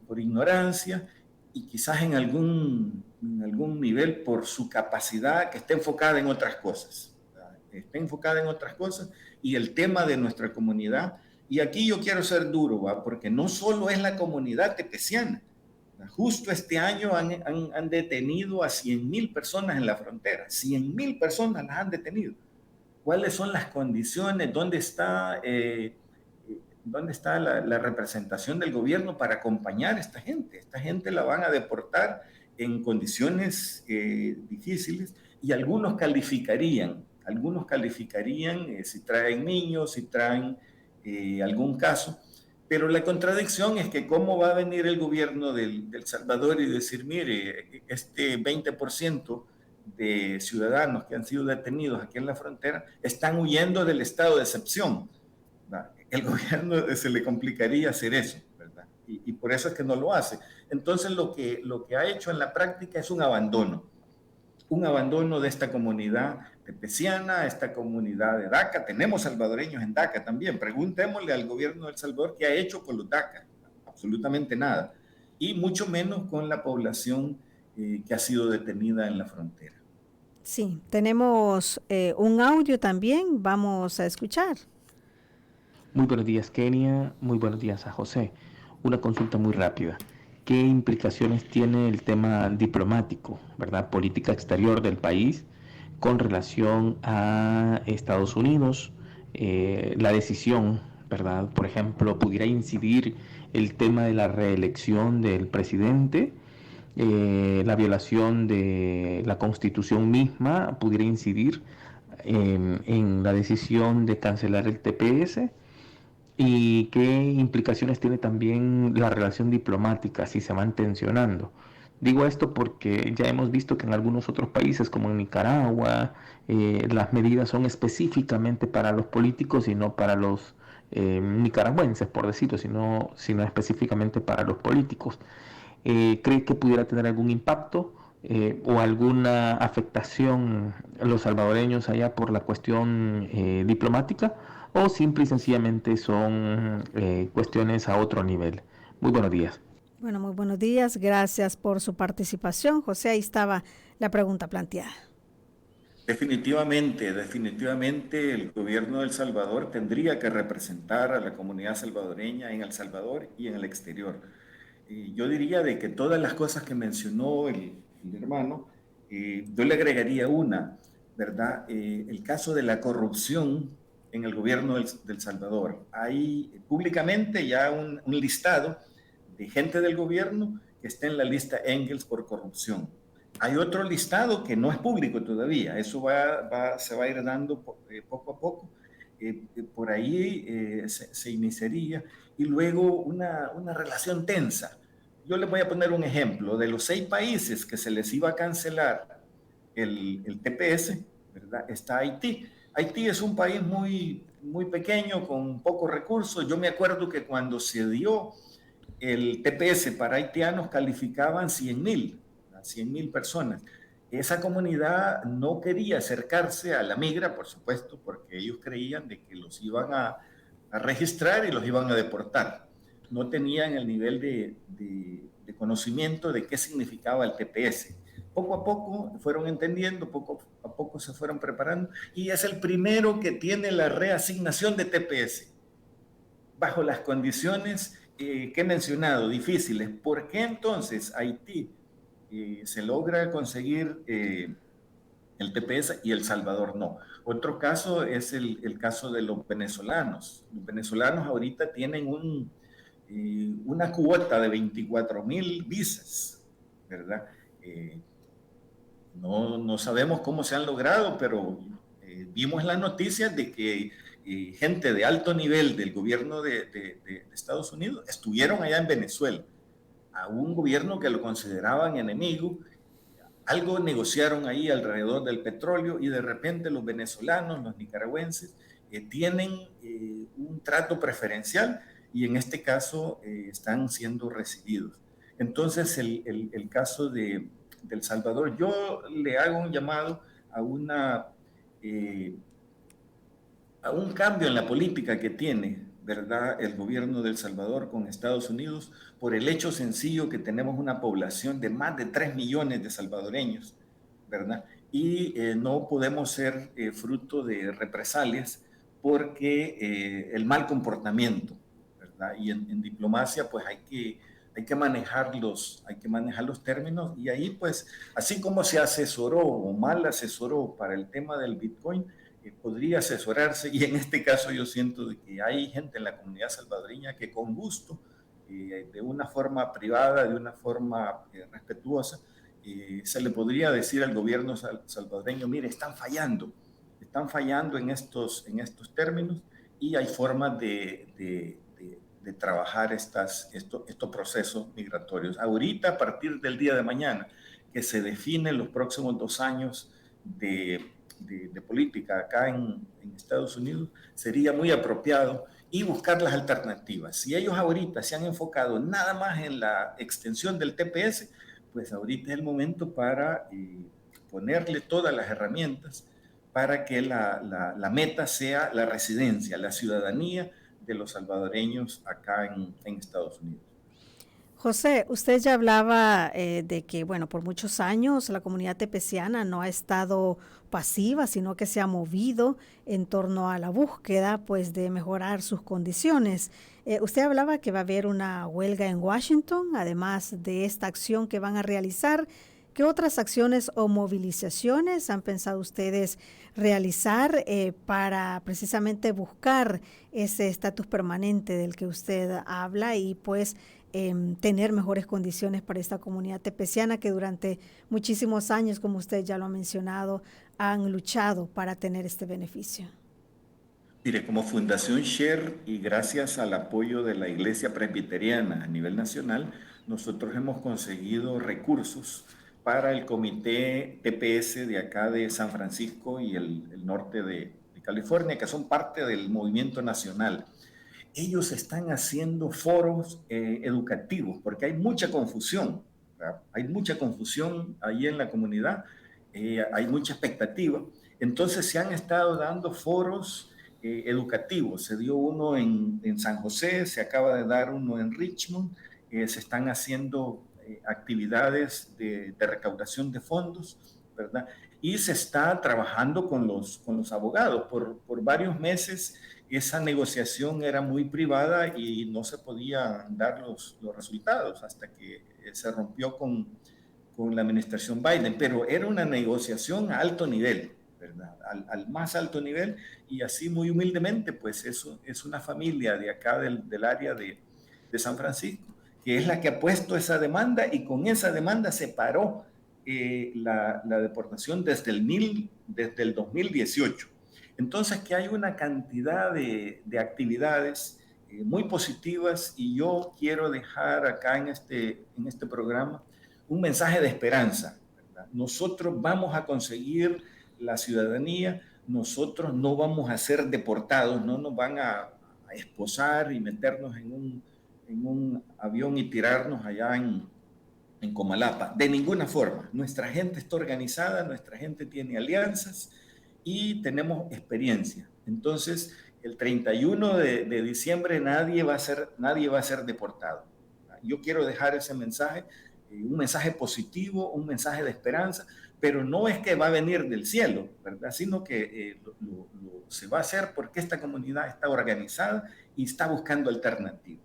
Speaker 3: por ignorancia, y quizás en algún nivel por su capacidad que esté enfocada en otras cosas. Está enfocada en otras cosas, y el tema de nuestra comunidad, y aquí yo quiero ser duro, ¿va?, porque no solo es la comunidad tepeciana. Justo este año han detenido a 100,000 personas en la frontera. 100,000 personas las han detenido. ¿Cuáles son las condiciones? ¿Dónde está la representación del gobierno para acompañar a esta gente? Esta gente la van a deportar en condiciones difíciles, y algunos calificarían si traen niños, si traen algún caso. Pero la contradicción es que cómo va a venir el gobierno del Salvador y decir, mire, este 20% de ciudadanos que han sido detenidos aquí en la frontera están huyendo del estado de excepción. El gobierno se le complicaría hacer eso, ¿verdad? Y por eso es que no lo hace. Entonces lo que ha hecho en la práctica es un abandono de esta comunidad tepeciana, esta comunidad de DACA. Tenemos salvadoreños en DACA también. Preguntémosle al gobierno de El Salvador qué ha hecho con los DACA. Absolutamente nada. Y mucho menos con la población que ha sido detenida en la frontera.
Speaker 2: Sí, tenemos un audio también. Vamos a escuchar.
Speaker 11: Muy buenos días, Kenia. Muy buenos días a José. Una consulta muy rápida. ¿Qué implicaciones tiene el tema diplomático, ¿verdad?, política exterior del país con relación a Estados Unidos? La decisión, ¿verdad? Por ejemplo, ¿pudiera incidir el tema de la reelección del presidente? La violación de la Constitución misma pudiera incidir en la decisión de cancelar el TPS. ¿Y qué implicaciones tiene también la relación diplomática si se van tensionando? Digo esto porque ya hemos visto que en algunos otros países, como en Nicaragua, las medidas son específicamente para los políticos y no para los nicaragüenses, por decirlo, sino específicamente para los políticos. ¿Cree que pudiera tener algún impacto o alguna afectación a los salvadoreños allá por la cuestión diplomática? ¿O simple y sencillamente son cuestiones a otro nivel? Muy buenos días.
Speaker 2: Bueno, muy buenos días. Gracias por su participación. José, ahí estaba la pregunta planteada.
Speaker 3: Definitivamente el gobierno de El Salvador tendría que representar a la comunidad salvadoreña en El Salvador y en el exterior. Yo diría de que todas las cosas que mencionó el hermano, yo le agregaría una, ¿verdad? El caso de la corrupción en el gobierno del Salvador. Hay públicamente ya un listado de gente del gobierno que está en la lista Engels por corrupción. Hay otro listado que no es público todavía. Eso se va a ir dando poco a poco. Por ahí se iniciaría. Y luego una relación tensa. Yo les voy a poner un ejemplo. De los 6 países que se les iba a cancelar el TPS, ¿verdad?, está Haití. Haití es un país muy, muy pequeño, con pocos recursos. Yo me acuerdo que cuando se dio el TPS para haitianos calificaban 100,000 personas. Esa comunidad no quería acercarse a la migra, por supuesto, porque ellos creían de que los iban a registrar y los iban a deportar. no tenían el nivel de conocimiento de qué significaba el TPS. Poco a poco fueron entendiendo, poco a poco se fueron preparando, y es el primero que tiene la reasignación de TPS, bajo las condiciones que he mencionado, difíciles. ¿Por qué entonces Haití se logra conseguir el TPS y El Salvador no? Otro caso es el caso de los venezolanos. Los venezolanos ahorita tienen una cuota de 24,000 visas, ¿verdad? No sabemos cómo se han logrado, pero vimos las noticias de que gente de alto nivel del gobierno de Estados Unidos estuvieron allá en Venezuela, a un gobierno que lo consideraban enemigo. Algo negociaron ahí alrededor del petróleo y de repente los venezolanos, los nicaragüenses, tienen un trato preferencial y en este caso están siendo recibidos. Entonces el caso de El Salvador, yo le hago un llamado a un cambio en la política que tiene, ¿verdad?, el gobierno de El Salvador con Estados Unidos, por el hecho sencillo que tenemos una población de más de 3 millones de salvadoreños, ¿verdad? Y no podemos ser fruto de represalias porque el mal comportamiento, ¿verdad? Y en diplomacia pues hay que manejar los términos, y ahí pues así como se asesoró o mal asesoró para el tema del Bitcoin, podría asesorarse, y en este caso yo siento de que hay gente en la comunidad salvadoreña que con gusto, de una forma privada, de una forma respetuosa, se le podría decir al gobierno salvadoreño: mire, están fallando en estos términos, y hay formas de trabajar estos procesos migratorios. Ahorita, a partir del día de mañana, que se definen los próximos 2 años de política acá en Estados Unidos, sería muy apropiado y buscar las alternativas. Si ellos ahorita se han enfocado nada más en la extensión del TPS, pues ahorita es el momento para ponerle todas las herramientas para que la meta sea la residencia, la ciudadanía de los salvadoreños acá en Estados Unidos.
Speaker 2: José, usted ya hablaba de que, bueno, por muchos años la comunidad tepeciana no ha estado pasiva, sino que se ha movido en torno a la búsqueda, pues, de mejorar sus condiciones. Usted hablaba que va a haber una huelga en Washington, además de esta acción que van a realizar. ¿Qué otras acciones o movilizaciones han pensado ustedes realizar para precisamente buscar ese estatus permanente del que usted habla y pues tener mejores condiciones para esta comunidad tepeciana que durante muchísimos años, como usted ya lo ha mencionado, han luchado para tener este beneficio?
Speaker 3: Mire, como Fundación Share y gracias al apoyo de la Iglesia Presbiteriana a nivel nacional, nosotros hemos conseguido recursos para el comité TPS de acá de San Francisco y el norte de California, que son parte del movimiento nacional. Ellos están haciendo foros educativos, porque hay mucha confusión, ¿verdad? Hay mucha confusión ahí en la comunidad, hay mucha expectativa. Entonces se han estado dando foros educativos. Se dio uno en San José, se acaba de dar uno en Richmond, se están haciendo actividades de recaudación de fondos, ¿verdad? Y se está trabajando con los abogados. Por varios meses esa negociación era muy privada y no se podían dar los resultados hasta que se rompió con la administración Biden, pero era una negociación a alto nivel, ¿verdad? Al más alto nivel, y así muy humildemente, pues eso es una familia de acá del área de San Francisco, que es la que ha puesto esa demanda, y con esa demanda se paró la deportación desde el 2018. Entonces, que hay una cantidad de actividades muy positivas, y yo quiero dejar acá en este programa un mensaje de esperanza, ¿verdad? Nosotros vamos a conseguir la ciudadanía, nosotros no vamos a ser deportados, no nos van a esposar y meternos en un avión y tirarnos allá en Comalapa, de ninguna forma. Nuestra gente está organizada, nuestra gente tiene alianzas y tenemos experiencia. Entonces, el 31 de diciembre nadie va a ser deportado. Yo quiero dejar ese mensaje, un mensaje positivo, un mensaje de esperanza, pero no es que va a venir del cielo, ¿verdad? Sino que se va a hacer porque esta comunidad está organizada y está buscando alternativas.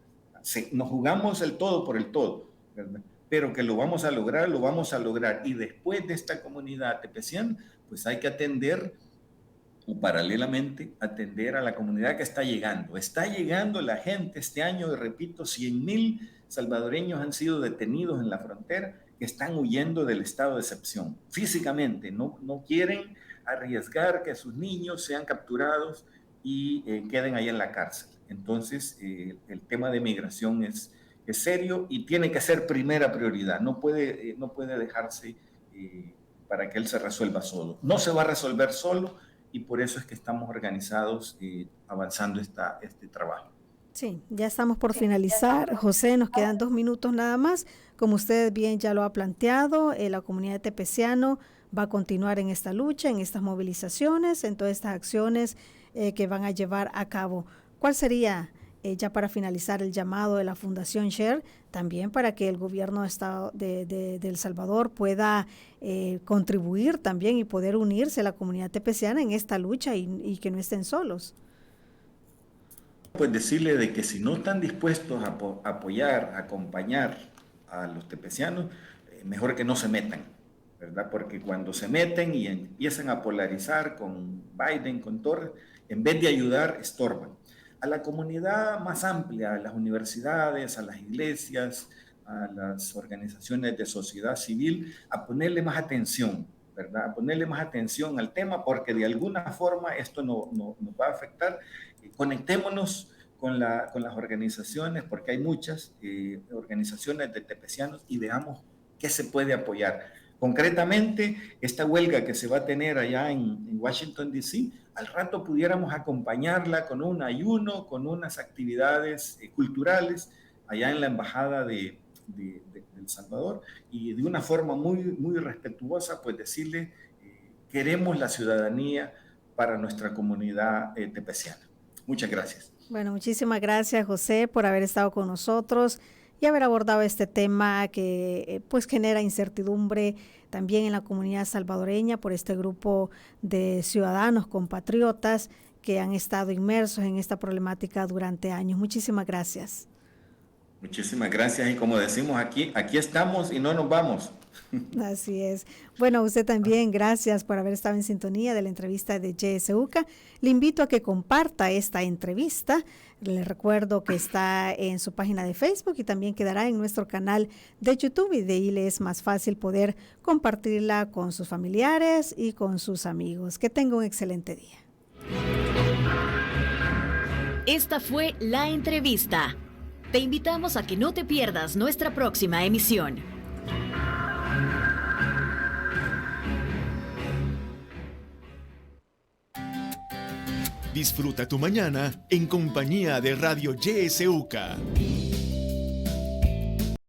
Speaker 3: Nos jugamos el todo por el todo, ¿verdad? Pero que lo vamos a lograr. Y después de esta comunidad tepeciana, pues hay que atender, o paralelamente, atender a la comunidad que está llegando. Está llegando la gente este año, y repito, 100,000 salvadoreños han sido detenidos en la frontera, que están huyendo del estado de excepción. Físicamente, no quieren arriesgar que sus niños sean capturados y queden ahí en la cárcel. Entonces, el tema de migración es serio y tiene que ser primera prioridad. No puede dejarse para que él se resuelva solo. No se va a resolver solo y por eso es que estamos organizados avanzando este trabajo.
Speaker 2: Sí, ya estamos por finalizar. José, nos quedan 2 minutos nada más. Como usted bien ya lo ha planteado, la comunidad de tepeciano va a continuar en esta lucha, en estas movilizaciones, en todas estas acciones que van a llevar a cabo. ¿Cuál sería, ya para finalizar, el llamado de la Fundación Share, también para que el gobierno de El Salvador pueda contribuir también y poder unirse a la comunidad tepeciana en esta lucha y que no estén solos?
Speaker 3: Pues decirle de que si no están dispuestos a apoyar, a acompañar a los tepecianos, mejor que no se metan, ¿verdad? Porque cuando se meten y empiezan a polarizar con Biden, con Torres, en vez de ayudar, estorban. A la comunidad más amplia, a las universidades, a las iglesias, a las organizaciones de sociedad civil, a ponerle más atención, ¿verdad? A ponerle más atención al tema, porque de alguna forma esto nos va a afectar. Conectémonos con las organizaciones, porque hay muchas organizaciones de tepecianos, y veamos qué se puede apoyar. Concretamente, esta huelga que se va a tener allá en Washington, D.C., al rato pudiéramos acompañarla con un ayuno, con unas actividades culturales allá en la Embajada de El Salvador, y de una forma muy, muy respetuosa, pues decirle, queremos la ciudadanía para nuestra comunidad tepeciana. Muchas gracias.
Speaker 2: Bueno, muchísimas gracias, José, por haber estado con nosotros y haber abordado este tema que pues genera incertidumbre también en la comunidad salvadoreña por este grupo de ciudadanos compatriotas que han estado inmersos en esta problemática durante años. Muchísimas gracias.
Speaker 3: Muchísimas gracias, y como decimos aquí estamos y no nos vamos.
Speaker 2: Así es. Bueno, usted también, gracias por haber estado en sintonía de la entrevista de YSUCA. Le invito a que comparta esta entrevista. Le recuerdo que está en su página de Facebook y también quedará en nuestro canal de YouTube, y de ahí le es más fácil poder compartirla con sus familiares y con sus amigos. Que tenga un excelente día.
Speaker 1: Esta fue la entrevista. Te invitamos a que no te pierdas nuestra próxima emisión.
Speaker 9: Disfruta tu mañana en compañía de Radio YSUCA.